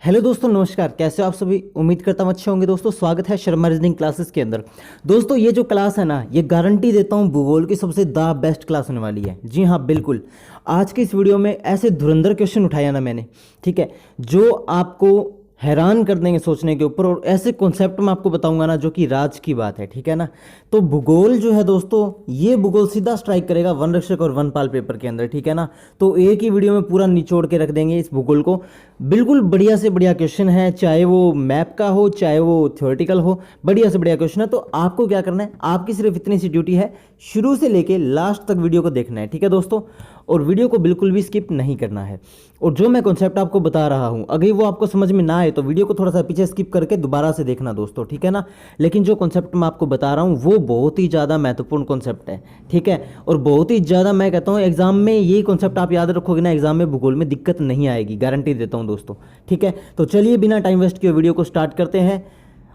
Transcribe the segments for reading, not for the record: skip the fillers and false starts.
Hello दोस्तों, नमस्कार। कैसे हो आप सभी? उम्मीद करता हूँ अच्छे होंगे। दोस्तों स्वागत है शर्मा रीजनिंग क्लासेस के अंदर। दोस्तों ये जो क्लास है ना, ये गारंटी देता हूँ भूगोल की सबसे द बेस्ट क्लास होने वाली है। जी हाँ, बिल्कुल। आज के इस वीडियो में ऐसे धुरंधर क्वेश्चन उठाया ना मैंने, ठीक है, जो आपको हैरान कर देंगे सोचने के ऊपर, और ऐसे कॉन्सेप्ट में आपको बताऊंगा ना जो कि राज की बात है, ठीक है ना। तो भूगोल जो है दोस्तों, ये भूगोल सीधा स्ट्राइक करेगा वन रक्षक और वनपाल पेपर के अंदर, ठीक है ना। तो एक ही वीडियो में पूरा निचोड़ के रख देंगे इस भूगोल को। बिल्कुल बढ़िया से बढ़िया क्वेश्चन है, चाहे वो मैप का हो चाहे वो थ्योरेटिकल हो, बढ़िया से बढ़िया क्वेश्चन है। तो आपको क्या करना है, आपकी सिर्फ इतनी सी ड्यूटी है, शुरू से लेके लास्ट तक वीडियो को देखना है, ठीक है दोस्तों। और वीडियो को बिल्कुल भी स्किप नहीं करना है। और जो मैं कॉन्सेप्ट आपको बता रहा हूँ, अगर वो आपको समझ में ना आए तो वीडियो को थोड़ा सा पीछे स्किप करके दोबारा से देखना दोस्तों, ठीक है ना। लेकिन जो कॉन्सेप्ट मैं आपको बता रहा हूँ वो बहुत ही ज़्यादा महत्वपूर्ण कॉन्सेप्ट है, ठीक है। और बहुत ही ज़्यादा मैं कहता हूँ एग्जाम में ये कॉन्सेप्ट आप याद रखोगे ना, एग्जाम में भूगोल में दिक्कत नहीं आएगी, गारंटी देता हूँ दोस्तों, ठीक है। तो चलिए बिना टाइम वेस्ट किए वीडियो को स्टार्ट करते हैं।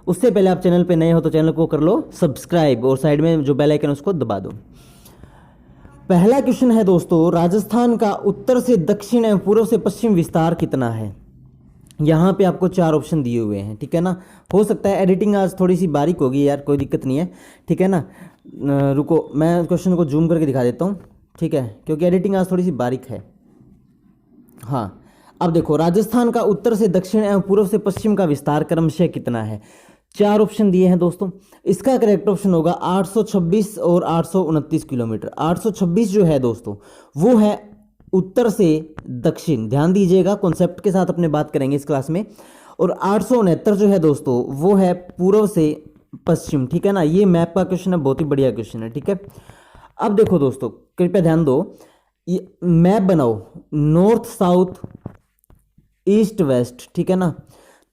उससे पहले आप चैनल पर नए हो तो चैनल को कर लो सब्सक्राइब, और साइड में जो बेल आइकन है उसको दबा दो। पहला क्वेश्चन है दोस्तों, राजस्थान का उत्तर से दक्षिण एवं पूर्व से पश्चिम विस्तार कितना है। यहाँ पे आपको चार ऑप्शन दिए हुए हैं, ठीक है ना। हो सकता है एडिटिंग आज थोड़ी सी बारीक होगी यार, कोई दिक्कत नहीं है, ठीक है ना। रुको मैं क्वेश्चन को जूम करके दिखा देता हूँ, ठीक है, क्योंकि एडिटिंग आज थोड़ी सी बारीक है। हाँ, अब देखो, राजस्थान का उत्तर से दक्षिण एवं पूर्व से पश्चिम का विस्तार क्रमशः कितना है। चार ऑप्शन दिए हैं दोस्तों। इसका करेक्ट ऑप्शन होगा 826 और 829 किलोमीटर। 826 जो है दोस्तों वो है उत्तर से दक्षिण, ध्यान दीजिएगा, कॉन्सेप्ट के साथ अपने बात करेंगे इस क्लास में। और 869 जो है दोस्तों वो है पूर्व से पश्चिम, ठीक है ना। ये मैप का क्वेश्चन है, बहुत ही बढ़िया क्वेश्चन है, ठीक है। अब देखो दोस्तों, कृपया ध्यान दो, ये मैप बनाओ, नॉर्थ साउथ ईस्ट वेस्ट, ठीक है ना।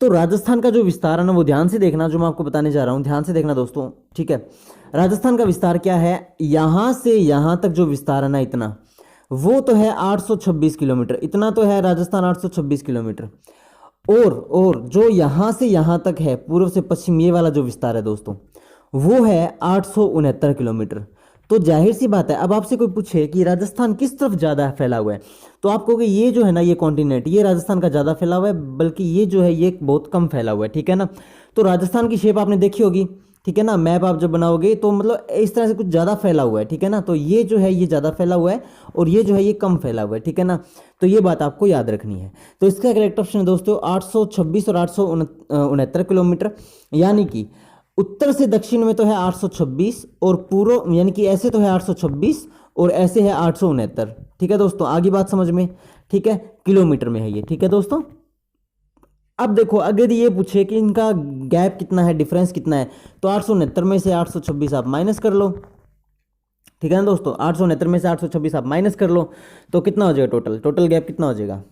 तो राजस्थान का जो विस्तार है ना, वो ध्यान से देखना, जो मैं आपको बताने जा रहा हूँ ध्यान से देखना दोस्तों, ठीक है। राजस्थान का विस्तार क्या है, यहां से यहां तक जो विस्तार है ना, इतना वो तो है 826 किलोमीटर, इतना तो है राजस्थान 826 किलोमीटर। और जो यहां से यहां तक है पूर्व से पश्चिम, ये वाला जो विस्तार है दोस्तों वो है 869 किलोमीटर। तो जाहिर सी बात है, अब आपसे कोई पूछे कि राजस्थान किस तरफ ज़्यादा फैला हुआ है, तो आप कहोगे ये जो है ना, ये कॉन्टिनेंट, ये राजस्थान का ज़्यादा फैला हुआ है, बल्कि ये जो है ये बहुत कम फैला हुआ है, ठीक है ना। तो राजस्थान की शेप आपने देखी होगी, ठीक है ना। मैप आप जब बनाओगे तो मतलब इस तरह से कुछ ज़्यादा फैला हुआ है, ठीक है ना। तो ये जो है ये ज़्यादा फैला हुआ है, और ये जो है ये कम फैला हुआ है, ठीक है ना। तो ये बात आपको याद रखनी है। तो इसका करेक्ट ऑप्शन है दोस्तों 826 और 869 किलोमीटर। यानी कि उत्तर से दक्षिण में तो है 826, और पूर्व यानी कि ऐसे तो है 826 और ऐसे है 869, ठीक है दोस्तों। आगे बात समझ में, ठीक है, किलोमीटर में है ये, ठीक है दोस्तों। अब देखो, अगर ये पूछे कि इनका गैप कितना है, डिफरेंस कितना है, तो 869 में से 826 आप माइनस कर लो, ठीक है ना दोस्तों। 869 में से 826 आप माइनस कर लो तो कितना हो जाएगा, टोटल गैप कितना हो जाएगा,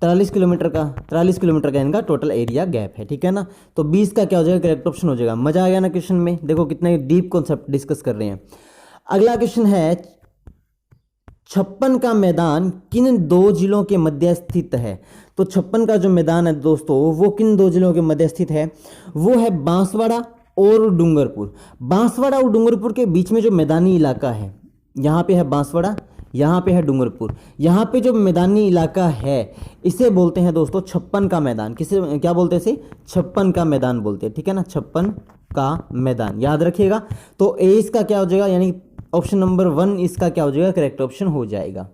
43 किलोमीटर का। 43 किलोमीटर का इनका टोटल एरिया गैप है, ठीक है ना। तो 20 का क्या हो जाएगा, करेक्ट ऑप्शन हो जाएगा। मजा आ गया ना क्वेश्चन में, देखो कितने डीप कॉन्सेप्ट डिस्कस कर रहे हैं। अगला क्वेश्चन है, 56 का मैदान किन दो जिलों के मध्य स्थित है। तो 56 का जो मैदान है दोस्तों वो किन दो जिलों के मध्य स्थित है, वो है बांसवाड़ा और डूंगरपुर। बांसवाड़ा और डूंगरपुर के बीच में जो मैदानी इलाका है, यहाँ पे है बांसवाड़ा, यहाँ पे है डूंगरपुर। यहाँ पे जो मैदानी इलाका है इसे बोलते हैं दोस्तों 56 का मैदान। किसे क्या बोलते हैं, इसे 56 का मैदान बोलते हैं, ठीक है ना। 56 का मैदान याद रखिएगा। तो ए इसका क्या हो जाएगा, यानी ऑप्शन नंबर 1 इसका क्या हो जाएगा, करेक्ट ऑप्शन हो जाएगा।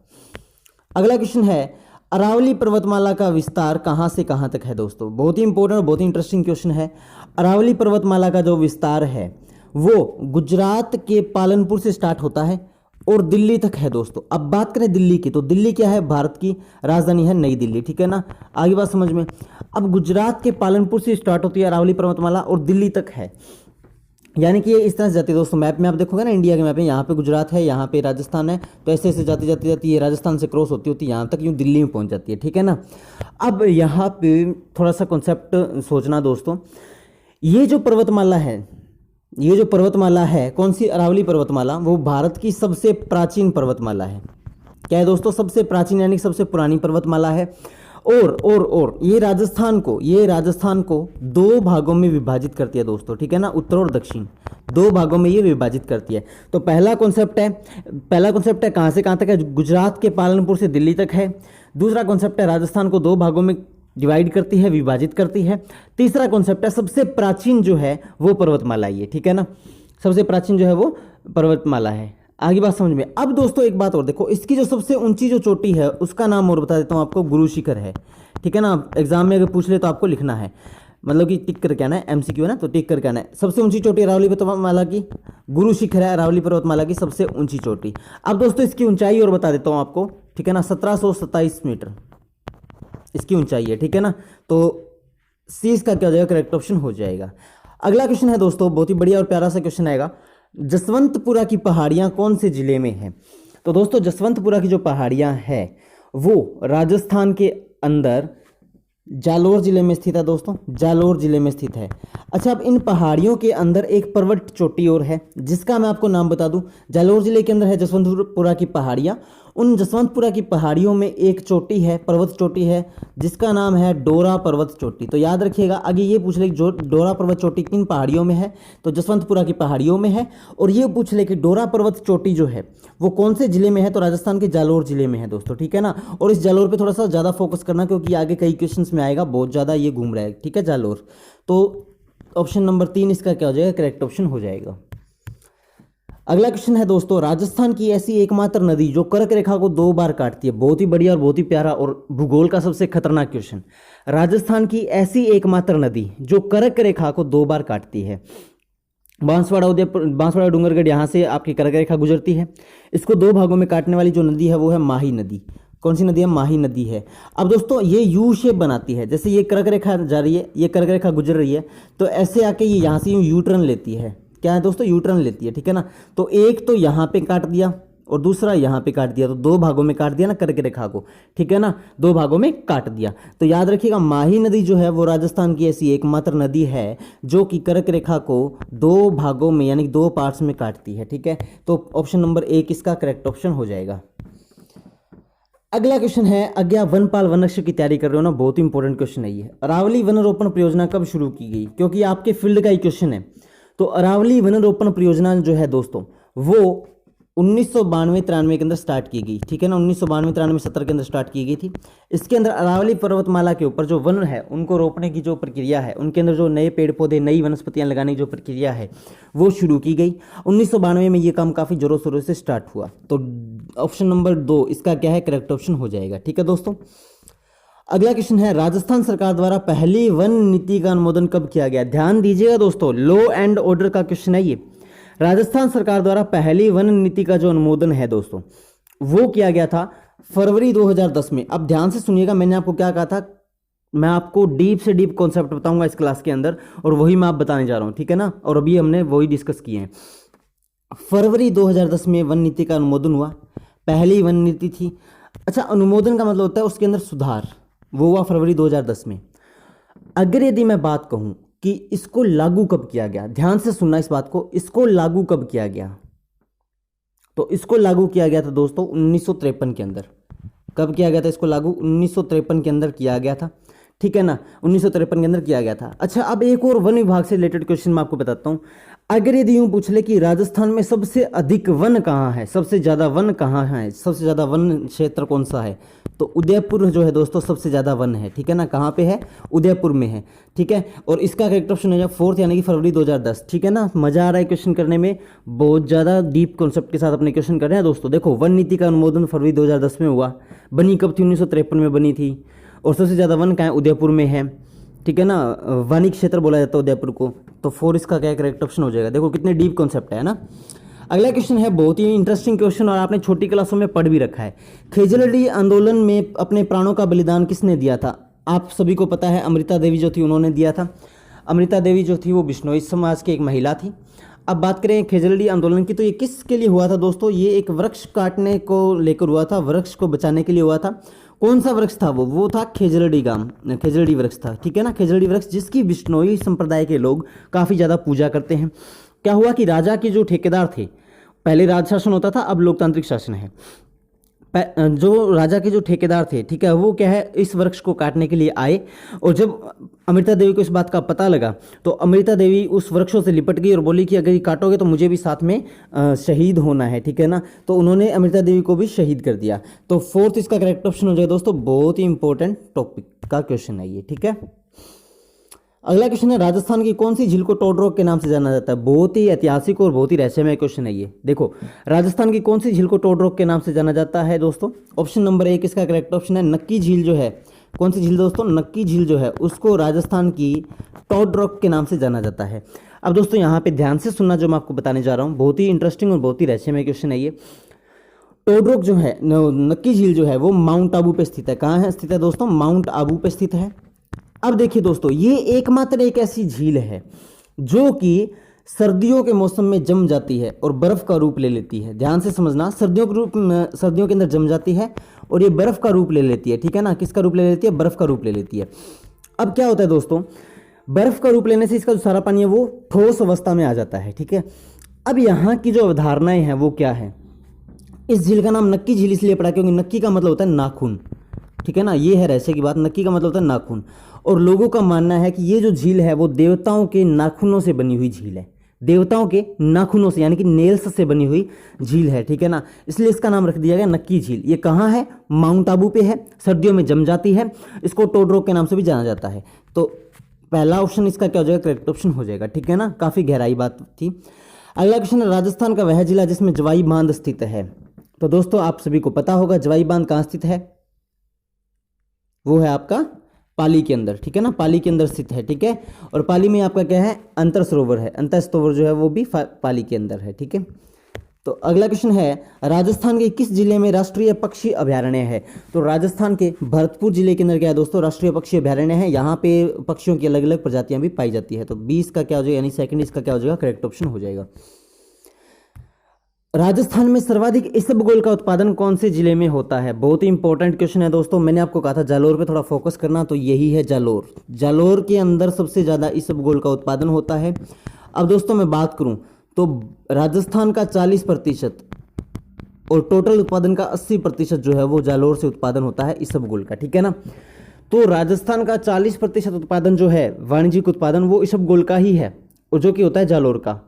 अगला क्वेश्चन है, अरावली पर्वतमाला का विस्तार कहाँ से कहाँ तक है दोस्तों। बहुत ही इंपॉर्टेंट और बहुत ही इंटरेस्टिंग क्वेश्चन है। अरावली पर्वतमाला का जो विस्तार है वो गुजरात के पालनपुर से स्टार्ट होता है और दिल्ली तक है दोस्तों। अब बात करें दिल्ली की, तो दिल्ली क्या है, भारत की राजधानी है नई दिल्ली, ठीक है ना। आगे बात समझ में। अब गुजरात के पालनपुर से स्टार्ट होती है अरावली पर्वतमाला और दिल्ली तक है, यानी कि ये इस तरह से जाती है दोस्तों। मैप में आप देखोगे ना, इंडिया के मैप में यहाँ पे गुजरात है, यहाँ पे राजस्थान है, तो ऐसे ऐसे जाती जाती जाती है, राजस्थान से क्रॉस होती होती यहाँ तक यूँ दिल्ली में पहुँच जाती है, ठीक है ना। अब यहाँ पे थोड़ा सा कॉन्सेप्ट सोचना दोस्तों, ये जो पर्वतमाला है, ये जो पर्वतमाला है, कौन सी, अरावली पर्वतमाला, वो भारत की सबसे प्राचीन पर्वतमाला है। क्या है दोस्तों, सबसे प्राचीन यानी सबसे पुरानी पर्वतमाला है। और ये राजस्थान को दो भागों में विभाजित करती है दोस्तों, ठीक है ना। उत्तर और दक्षिण दो भागों में ये विभाजित करती है। तो पहला कॉन्सेप्ट है कहाँ से कहाँ तक है, गुजरात के पालनपुर से दिल्ली तक है। दूसरा कॉन्सेप्ट है राजस्थान को दो भागों में डिवाइड करती है, विभाजित करती है। तीसरा कॉन्सेप्ट है सबसे प्राचीन जो है वो पर्वतमाला ही है, ठीक है ना, सबसे प्राचीन जो है वो पर्वतमाला है। आगे बात समझ में। अब दोस्तों एक बात और देखो, इसकी जो सबसे ऊंची जो चोटी है उसका नाम और बता देता हूँ आपको, गुरु शिखर है, ठीक है ना। एग्जाम में अगर पूछ ले तो आपको लिखना है, मतलब कि टिक करके आना है, एमसीक्यू है ना, तो टिक करके आना है। सबसे ऊंची चोटी अरावली पर्वतमाला की गुरु शिखर है, अरावली पर्वतमाला की सबसे ऊंची चोटी। अब दोस्तों इसकी ऊंचाई और बता देता हूँ आपको, ठीक है ना, 1727 मीटर इसकी ऊंचाई है, ठीक है ना। तो सी इसका क्या हो जाएगा, करेक्ट ऑप्शन हो जाएगा। अगला क्वेश्चन है दोस्तों, बहुत ही बढ़िया और प्यारा सा क्वेश्चन आएगा, जसवंतपुरा की पहाड़ियां कौन से जिले में है। तो दोस्तों जसवंतपुरा की जो पहाड़ियां हैं वो राजस्थान के अंदर जालोर जिले में स्थित है दोस्तों, जालोर जिले में स्थित है। अच्छा, अब इन पहाड़ियों के अंदर एक पर्वत चोटी और है जिसका मैं आपको नाम बता दूं, जालोर जिले के अंदर है जसवंतपुरा की पहाड़ियां। उन जसवंतपुरा की पहाड़ियों में एक चोटी है, पर्वत चोटी है, जिसका नाम है डोरा पर्वत चोटी। तो याद रखिएगा, आगे ये पूछ ले जो डोरा पर्वत चोटी किन पहाड़ियों में है, तो जसवंतपुरा की पहाड़ियों में है। और ये पूछ ले कि डोरा पर्वत चोटी जो है वो कौन से जिले में है, तो राजस्थान के जालोर जिले में है दोस्तों, ठीक है ना। और इस जालोर पे थोड़ा सा ज़्यादा फोकस करना क्योंकि आगे कई क्वेश्चंस में आएगा, बहुत ज़्यादा ये घूम रहा है, ठीक है, जालोर। तो ऑप्शन नंबर 3 इसका क्या हो जाएगा, करेक्ट ऑप्शन हो जाएगा। अगला क्वेश्चन है दोस्तों, राजस्थान की ऐसी एकमात्र नदी जो कर्क रेखा को 2 बार काटती है। बहुत ही बढ़िया और बहुत ही प्यारा और भूगोल का सबसे खतरनाक क्वेश्चन। राजस्थान की ऐसी एकमात्र नदी जो कर्क रेखा को 2 बार काटती है। बांसवाड़ा उदयपुर, बांसवाड़ा डूंगरगढ़, यहाँ से आपकी कर्क रेखा गुजरती है। इसको 2 भागों में काटने वाली जो नदी है वो है माही नदी। कौन सी नदी है, माही नदी है। अब दोस्तों ये यू शेप बनाती है, जैसे ये कर्क रेखा जा रही है, ये कर्क रेखा गुजर रही है, तो ऐसे आके ये यहाँ से यू टर्न लेती है। क्या है दोस्तों, यू टर्न लेती है, ठीक है ना। तो एक तो यहाँ पे काट दिया और दूसरा यहाँ पे काट दिया, तो 2 भागों में काट दिया ना कर्क रेखा को, ठीक है ना, 2 भागों में काट दिया। तो याद रखिएगा, माही नदी जो है वो राजस्थान की ऐसी एकमात्र नदी है जो कि कर्क रेखा को 2 भागों में यानी 2 पार्ट्स में काटती है, ठीक है। तो ऑप्शन नंबर 1 इसका करेक्ट ऑप्शन हो जाएगा। अगला क्वेश्चन है, आज्ञा वनपाल वनरक्षक की तैयारी कर रहे हो ना, बहुत ही इंपॉर्टेंट क्वेश्चन है ये। अरावली वन रोपण परियोजना कब शुरू की गई, क्योंकि आपके फील्ड का ही क्वेश्चन है। तो अरावली वन रोपण परियोजना जो है दोस्तों वो 1992-93 के अंदर स्टार्ट की गई, ठीक है ना, 1992-93-70 के अंदर स्टार्ट की गई थी। इसके अंदर अरावली पर्वतमाला के ऊपर जो वन है उनको रोपने की जो प्रक्रिया है, उनके अंदर जो नए पेड़ पौधे, नई वनस्पतियां लगाने की जो प्रक्रिया है वो शुरू की गई। 1992 में ये काम काफ़ी जोरों शोरों से स्टार्ट हुआ। तो ऑप्शन नंबर 2 इसका क्या है, करेक्ट ऑप्शन हो जाएगा, ठीक है दोस्तों। अगला क्वेश्चन है, राजस्थान सरकार द्वारा पहली वन नीति का अनुमोदन कब किया गया। ध्यान दीजिएगा दोस्तों, लॉ एंड ऑर्डर का क्वेश्चन है ये। राजस्थान सरकार द्वारा पहली वन नीति का जो अनुमोदन है दोस्तों वो किया गया था फरवरी 2010 में। अब ध्यान से सुनिएगा, मैंने आपको क्या कहा था, मैं आपको डीप से डीप कॉन्सेप्ट बताऊंगा इस क्लास के अंदर और वही मैं आप बताने जा रहा हूं, ठीक है ना। और अभी हमने वही डिस्कस किए हैं। फरवरी 2010 में वन नीति का अनुमोदन हुआ, पहली वन नीति थी। अच्छा, अनुमोदन का मतलब होता है उसके अंदर सुधार, वो हुआ फरवरी 2010 में। अगर यदि मैं बात कहूं कि इसको लागू कब किया गया, ध्यान से सुनना इस बात को, इसको लागू कब किया गया, तो इसको लागू किया गया था दोस्तों 1953 के अंदर। कब किया गया था इसको लागू, 1953 के अंदर किया गया था, ठीक है ना, 1953 के अंदर किया गया था। अच्छा, अब एक और वन विभाग से रिलेटेड क्वेश्चन मैं आपको बताता हूं। अगर यदि यूं पूछ ले कि राजस्थान में सबसे अधिक वन कहाँ है, सबसे ज्यादा वन कहाँ है, सबसे ज्यादा वन क्षेत्र कौन सा है, तो उदयपुर जो है दोस्तों सबसे ज्यादा वन है, ठीक है ना। कहाँ पे है, उदयपुर में है, ठीक है। और इसका करेक्ट ऑप्शन हो जाएगा 4 यानी कि फरवरी 2010, ठीक है ना। मजा आ रहा है क्वेश्चन करने में, बहुत ज्यादा डीप कॉन्सेप्ट के साथ अपने क्वेश्चन कर रहे हैं दोस्तों। देखो, वन नीति का अनुमोदन फरवरी 2010 में हुआ, बनी कब थी, 1953 में बनी थी। और सबसे ज्यादा वन कहाँ है, उदयपुर में है, ठीक है ना, वनी क्षेत्र बोला जाता है उदयपुर को। तो 4 इसका क्या करेक्ट ऑप्शन हो जाएगा। देखो कितने डीप कॉन्सेप्ट है ना। अगला क्वेश्चन है बहुत ही इंटरेस्टिंग क्वेश्चन और आपने छोटी क्लासों में पढ़ भी रखा है। खेजड़डी आंदोलन में अपने प्राणों का बलिदान किसने दिया था। आप सभी को पता है, अमृता देवी जो थी उन्होंने दिया था। अमृता देवी जो थी वो बिश्नोई समाज की एक महिला थी। अब बात करें खेजड़डी आंदोलन की, तो ये किसके लिए हुआ था दोस्तों, ये एक वृक्ष काटने को लेकर हुआ था, वृक्ष को बचाने के लिए हुआ था। कौन सा वृक्ष था वो था खेजड़डी खेजड़डी वृक्ष था, ठीक है ना, खेजड़डी वृक्ष, जिसकी बिश्नोई संप्रदाय के लोग काफ़ी ज़्यादा पूजा करते हैं। क्या हुआ कि राजा के जो ठेकेदार थे, पहले राज शासन होता था, अब लोकतांत्रिक शासन है। जो राजा के जो ठेकेदार थे, ठीक है, वो क्या है, इस वृक्ष को काटने के लिए आए। और जब अमृता देवी को इस बात का पता लगा तो अमृता देवी उस वृक्षों से लिपट गई और बोली कि अगर ये काटोगे तो मुझे भी साथ में शहीद होना है, ठीक है ना। तो उन्होंने अमृता देवी को भी शहीद कर दिया। तो फोर्थ इसका करेक्ट ऑप्शन हो जाएगा दोस्तों। बहुत ही इंपॉर्टेंट टॉपिक का क्वेश्चन है ये, ठीक है। अगला क्वेश्चन है, राजस्थान की कौन सी झील को टोडरॉक के नाम से जाना जाता है। बहुत ही ऐतिहासिक और बहुत ही रहस्यमय क्वेश्चन है ये। देखो, राजस्थान की कौन सी झील को टोडरॉक के नाम से जाना जाता है दोस्तों। ऑप्शन नंबर 1 इसका करेक्ट ऑप्शन है नक्की झील जो है। कौन सी झील दोस्तों, नक्की झील जो है उसको राजस्थान की टोडरॉक के नाम से जाना जाता है। अब दोस्तों यहाँ पे ध्यान से सुनना जो मैं आपको बताने जा रहा हूँ, बहुत ही इंटरेस्टिंग और बहुत ही रहस्यमय क्वेश्चन है ये। टोडरॉक जो है, नक्की झील जो है वो माउंट आबू पे स्थित है। कहाँ है स्थित है दोस्तों, माउंट आबू पे स्थित है। अब देखिए दोस्तों, ये एकमात्र एक ऐसी झील है जो कि सर्दियों के मौसम में जम जाती है और बर्फ का रूप ले लेती है। ध्यान से समझना, सर्दियों के अंदर जम जाती है और ये बर्फ का रूप ले लेती है, ठीक है ना। किसका रूप ले लेती है, बर्फ का रूप ले लेती है। अब क्या होता है दोस्तों, बर्फ का रूप लेने से इसका जो सारा पानी है वो ठोस अवस्था में आ जाता है, ठीक है। अब यहाँ की जो अवधारणाएं हैं वो क्या है, इस झील का नाम नक्की झील इसलिए पड़ा क्योंकि नक्की का मतलब होता है नाखून, ठीक है ना। ये है रहस्य की बात, नक्की का मतलब होता है नाखून। और लोगों का मानना है कि ये जो झील है वो देवताओं के नाखूनों से बनी हुई झील है। देवताओं के नाखूनों से यानी कि नेल्स से बनी हुई झील है, ठीक है ना। इसलिए इसका नाम रख दिया गया नक्की झील। ये कहाँ है, माउंट आबू पे है, सर्दियों में जम जाती है। इसको टोडरॉक के नाम से भी जाना जाता है। तो पहला ऑप्शन इसका क्या हो जाएगा, करेक्ट ऑप्शन हो जाएगा, ठीक है ना। काफी गहराई बात थी। अगला क्वेश्चन है, राजस्थान का वह जिला जिसमें जवाई बांध स्थित है। तो दोस्तों आप सभी को पता होगा जवाई बांध कहाँ स्थित है, वो है आपका पाली के अंदर, ठीक है ना। पाली के अंदर स्थित है, ठीक है। और पाली में आपका क्या है, अंतर सरोवर है। अंतर सरोवर जो है वो भी पाली के अंदर है, ठीक है। तो अगला क्वेश्चन है, राजस्थान के किस जिले में राष्ट्रीय पक्षी अभयारण्य है। तो राजस्थान के भरतपुर जिले के अंदर क्या है दोस्तों, राष्ट्रीय पक्षी अभयारण्य है। यहाँ पे पक्षियों की अलग अलग प्रजातियां भी पाई जाती है। तो 20 का क्या हो जाएगा, यानी सेकंड इसका क्या हो जाएगा, करेक्ट ऑप्शन हो जाएगा। राजस्थान में सर्वाधिक इसबगोल का उत्पादन कौन से जिले में होता है। बहुत ही इंपॉर्टेंट क्वेश्चन है दोस्तों। मैंने आपको कहा था जालोर पे थोड़ा फोकस करना, तो यही है जालोर। जालोर के अंदर सबसे ज़्यादा इसबगोल का उत्पादन होता है। अब दोस्तों मैं बात करूं तो राजस्थान का 40% और टोटल उत्पादन का 80% जो है वो जालोर से उत्पादन होता है इसबगोल का, ठीक है ना। तो राजस्थान का 40% उत्पादन जो है वाणिज्यिक उत्पादन वो इसबगोल का ही है, और जो कि होता है जालोर का,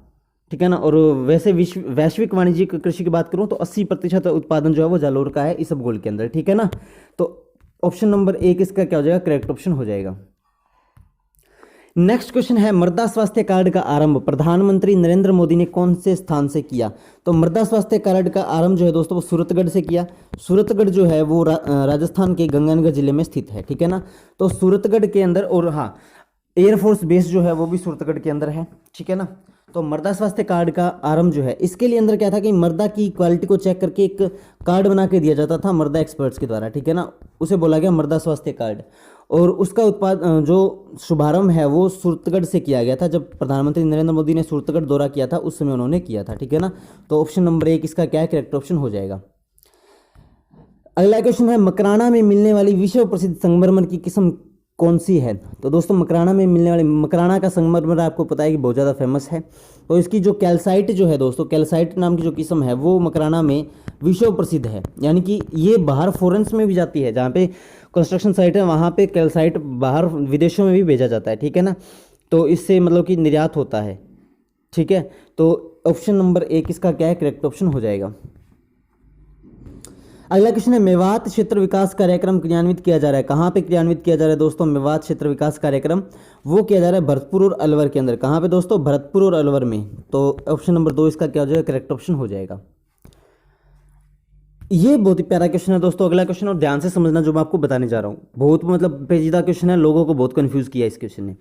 ठीक है ना। और वैसे वैश्विक वाणिज्यिक कृषि की बात करूं तो 80% उत्पादन जो है वो जालोर का है इसबगोल के अंदर, ठीक है ना। तो ऑप्शन नंबर 1 इसका क्या हो जाएगा, करेक्ट ऑप्शन हो जाएगा। नेक्स्ट क्वेश्चन है, मृदा स्वास्थ्य कार्ड का आरंभ प्रधानमंत्री नरेंद्र मोदी ने कौन से स्थान से किया। तो मृदा स्वास्थ्य कार्ड का आरंभ जो है दोस्तों वो सूरतगढ़ से किया। सूरतगढ़ जो है वो राजस्थान के गंगानगर जिले में स्थित है, ठीक है ना। तो सूरतगढ़ के अंदर, और हाँ, एयरफोर्स बेस जो है वो भी सूरतगढ़ के अंदर है, ठीक है ना। तो मृदा स्वास्थ्य कार्ड का आरंभ जो है इसके लिए अंदर क्या था कि मृदा की क्वालिटी को चेक करके एक कार्ड बना के दिया जाता था मृदा एक्सपर्ट्स के द्वारा, ठीक है ना। उसे बोला गया मृदा स्वास्थ्य कार्ड। और उसका जो शुभारंभ है वो सूरतगढ़ से किया गया था। जब प्रधानमंत्री नरेंद्र मोदी ने सूरतगढ़ दौरा किया था उस समय उन्होंने किया था, ठीक है ना। तो ऑप्शन नंबर 1 इसका क्या है, करेक्ट ऑप्शन हो जाएगा। अगला क्वेश्चन है, मकराना में मिलने वाली विश्व प्रसिद्ध संगमरमर की किस्म कौन सी है। तो दोस्तों मकराना में मिलने वाली, मकराना का संगमरमर आपको पता है कि बहुत ज़्यादा फेमस है। तो इसकी जो कैल्साइट जो है दोस्तों, कैल्साइट नाम की जो किस्म है वो मकराना में विश्व प्रसिद्ध है। यानी कि ये बाहर फॉरेन्स में भी जाती है, जहाँ पे कंस्ट्रक्शन साइट है वहाँ पे कैल्साइट बाहर विदेशों में भी भेजा जाता है, ठीक है ना। तो इससे मतलब कि निर्यात होता है, ठीक है। तो ऑप्शन नंबर 1 इसका क्या है, करेक्ट ऑप्शन हो जाएगा। अगला क्वेश्चन है, मेवात क्षेत्र विकास कार्यक्रम क्रियान्वित किया जा रहा है। कहाँ पे क्रियान्वित किया जा रहा है दोस्तों, मेवात क्षेत्र विकास कार्यक्रम वो किया जा रहा है भरतपुर और अलवर के अंदर। कहाँ पे दोस्तों, भरतपुर और अलवर में। तो ऑप्शन नंबर 2 इसका क्या हो जाएगा, करेक्ट ऑप्शन हो जाएगा। ये बहुत ही प्यारा क्वेश्चन है दोस्तों। अगला क्वेश्चन, और ध्यान से समझना जो मैं आपको बताने जा रहा हूँ, बहुत मतलब पेचीदा क्वेश्चन है, लोगों को बहुत कंफ्यूज किया इस क्वेश्चन ने।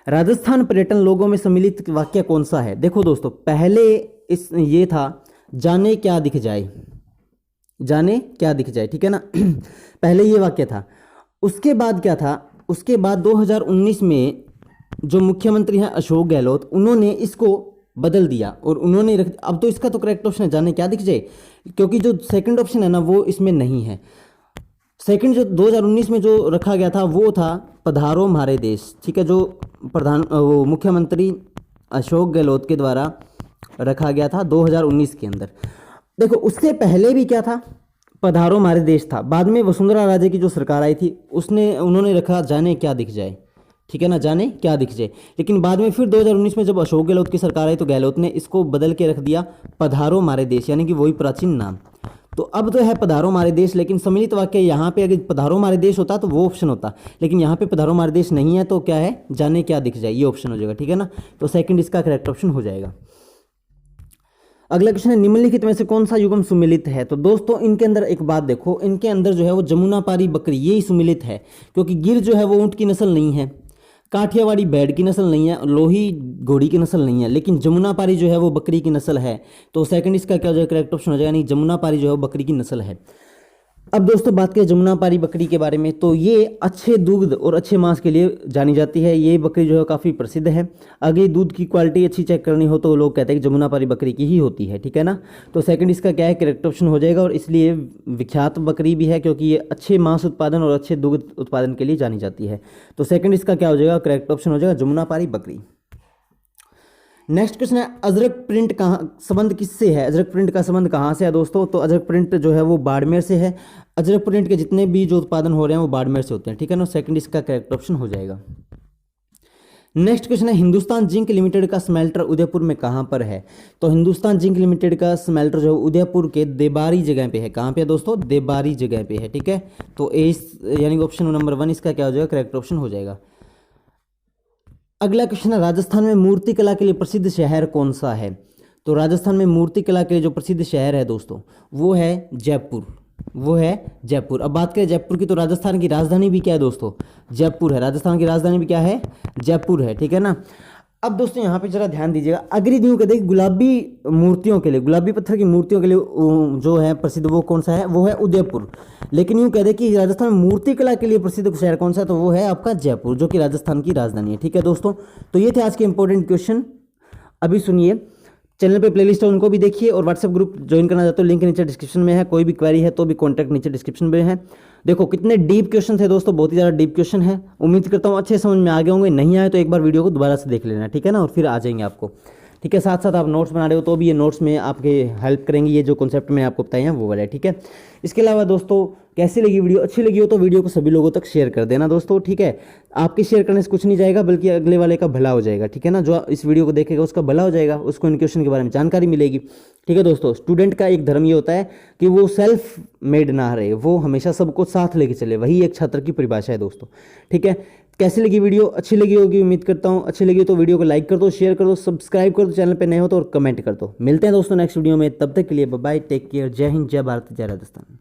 राजस्थान पर्यटन लोगो में सम्मिलित वाक्य कौन सा है। देखो दोस्तों, पहले ये था जाने क्या दिख जाए, जाने क्या दिख जाए, ठीक है ना। पहले ये वाक्य था। उसके बाद क्या था, उसके बाद 2019 में जो मुख्यमंत्री हैं अशोक गहलोत, उन्होंने इसको बदल दिया और उन्होंने अब तो इसका तो करेक्ट ऑप्शन है जाने क्या दिख जाए, क्योंकि जो सेकंड ऑप्शन है ना वो इसमें नहीं है। सेकंड जो 2019 में जो रखा गया था वो था पधारो हमारे देश, ठीक है, जो वो मुख्यमंत्री अशोक गहलोत के द्वारा रखा गया था 2019 के अंदर। देखो उससे पहले भी क्या था, पधारो हमारे देश था। बाद में वसुंधरा राजे की जो सरकार आई थी उन्होंने रखा जाने क्या दिख जाए, ठीक है ना, जाने क्या दिख जाए। लेकिन बाद में फिर 2019 में जब अशोक गहलोत की सरकार आई तो गहलोत ने इसको बदल के रख दिया पधारो मारे देश, यानी कि वही प्राचीन नाम। तो अब तो है पधारो मारे देश, लेकिन सम्मिलित वाक्य यहाँ पे अगर पधारो मारे देश होता तो वो ऑप्शन होता, लेकिन यहाँ पे पधारो मारे देश नहीं है, तो क्या है, जाने क्या दिख जाए, ये ऑप्शन हो जाएगा। ठीक है ना, तो सेकंड इसका करेक्ट ऑप्शन हो जाएगा। अगला क्वेश्चन है, निम्नलिखित में से कौन सा युग्म सुमिलित है? तो दोस्तों इनके अंदर एक बात देखो, इनके अंदर जो है वो जमुनापारी बकरी ये सुमिलित है, क्योंकि गिर जो है वो ऊँट की नस्ल नहीं है, काठियावाड़ी बैड की नस्ल नहीं है, लोही घोड़ी की नस्ल नहीं है, लेकिन जमुनापारी जो है वो बकरी की नस्ल है। तो सेकंड इसका क्या हो जाएगा, करेक्ट ऑप्शन हो जाएगा, नहीं जमुनापारी जो है वो बकरी की नस्ल है। अब दोस्तों बात करें जमुनापारी बकरी के बारे में, तो ये अच्छे दूध और अच्छे मांस के लिए जानी जाती है। ये बकरी जो है काफ़ी प्रसिद्ध है। अगर दूध की क्वालिटी अच्छी चेक करनी हो तो लोग कहते हैं कि जमुनापारी बकरी की ही होती है। ठीक है ना, तो सेकंड इसका क्या है, करेक्ट ऑप्शन हो जाएगा। और इसलिए विख्यात बकरी भी है क्योंकि ये अच्छे मांस उत्पादन और अच्छे दूध उत्पादन के लिए जानी जाती है। तो सेकंड इसका क्या हो जाएगा, करेक्ट ऑप्शन हो जाएगा जमुनापारी बकरी। नेक्स्ट क्वेश्चन है, अजरक प्रिंट कहाँ संबंध किससे है? अजरक प्रिंट का संबंध कहाँ से है दोस्तों? तो अजरक प्रिंट जो है वो बाड़मेर से है। अजरक प्रिंट के जितने भी जो उत्पादन हो रहे हैं वो बाड़मेर से होते हैं। ठीक है ना, सेकंड इसका करेक्ट ऑप्शन हो जाएगा। नेक्स्ट क्वेश्चन है, हिंदुस्तान जिंक लिमिटेड का स्मेल्टर उदयपुर में कहाँ पर है? तो हिंदुस्तान जिंक लिमिटेड का स्मेल्टर जो उदयपुर के देबारी जगह पे है। कहाँ पे है दोस्तों? देबारी जगह पे है। ठीक है, तो ए यानी ऑप्शन नंबर 1 इसका क्या हो जाएगा, करेक्ट ऑप्शन हो जाएगा। अगला क्वेश्चन है, राजस्थान में मूर्ति कला के लिए प्रसिद्ध शहर कौन सा है? तो राजस्थान में मूर्ति कला के लिए जो प्रसिद्ध शहर है दोस्तों वो है जयपुर, वो है जयपुर। अब बात करें जयपुर की, तो राजस्थान की राजधानी भी क्या है दोस्तों? जयपुर है। राजस्थान की राजधानी भी क्या है? जयपुर है। ठीक है ना, अब दोस्तों यहाँ पे जरा ध्यान दीजिएगा, अग्रिद यूँ कहते हैं गुलाबी मूर्तियों के लिए, गुलाबी पत्थर की मूर्तियों के लिए जो है प्रसिद्ध वो कौन सा है? वो है उदयपुर। लेकिन यूँ कहते हैं कि राजस्थान में मूर्ति कला के लिए प्रसिद्ध शहर कौन सा है? तो वो है आपका जयपुर, जो कि राजस्थान की राजधानी है। ठीक है दोस्तों, तो ये थे आज के इंपॉर्टेंट क्वेश्चन। अभी सुनिए, चैनल पे प्लेलिस्ट है उनको भी देखिए, और व्हाट्सएप ग्रुप ज्वाइन करना चाहते हो लिंक नीचे डिस्क्रिप्शन में है। कोई भी क्वेरी है तो भी कॉन्टैक्ट नीचे डिस्क्रिप्शन में है। देखो कितने डीप क्वेश्चन थे दोस्तों, बहुत ही ज़्यादा डीप क्वेश्चन है। उम्मीद करता हूँ अच्छे समझ में आ गए होंगे, नहीं आए तो एक बार वीडियो को दोबारा से देख लेना। ठीक है ना, और फिर आ जाएंगे आपको। ठीक है, साथ साथ आप नोट्स बना रहे हो तो भी ये नोट्स में आपके हेल्प करेंगे, ये जो कॉन्सेप्ट मैंने आपको बताए हैं वो वाला है। ठीक है, इसके अलावा दोस्तों कैसी लगी वीडियो? अच्छी लगी हो तो वीडियो को सभी लोगों तक शेयर कर देना दोस्तों। ठीक है, आपके शेयर करने से कुछ नहीं जाएगा, बल्कि अगले वाले का भला हो जाएगा। ठीक है ना, जो इस वीडियो को देखेगा उसका भला हो जाएगा, उसको इन क्वेश्चन के बारे में जानकारी मिलेगी। ठीक है दोस्तों, स्टूडेंट का एक धर्म ये होता है कि वो सेल्फ मेड ना रहे, वो हमेशा सबको साथ लेके चले, वही एक छात्र की परिभाषा है दोस्तों। ठीक है, कैसी लगी वीडियो? अच्छी लगी होगी उम्मीद करता हूँ। अच्छी लगी तो वीडियो को लाइक कर दो, शेयर कर दो, सब्सक्राइब कर दो चैनल पे नए हो तो, और कमेंट कर दो। मिलते हैं दोस्तों नेक्स्ट वीडियो में, तब तक के लिए बाय बाय, टेक केयर, जय हिंद, जय भारत, जय राजस्थान।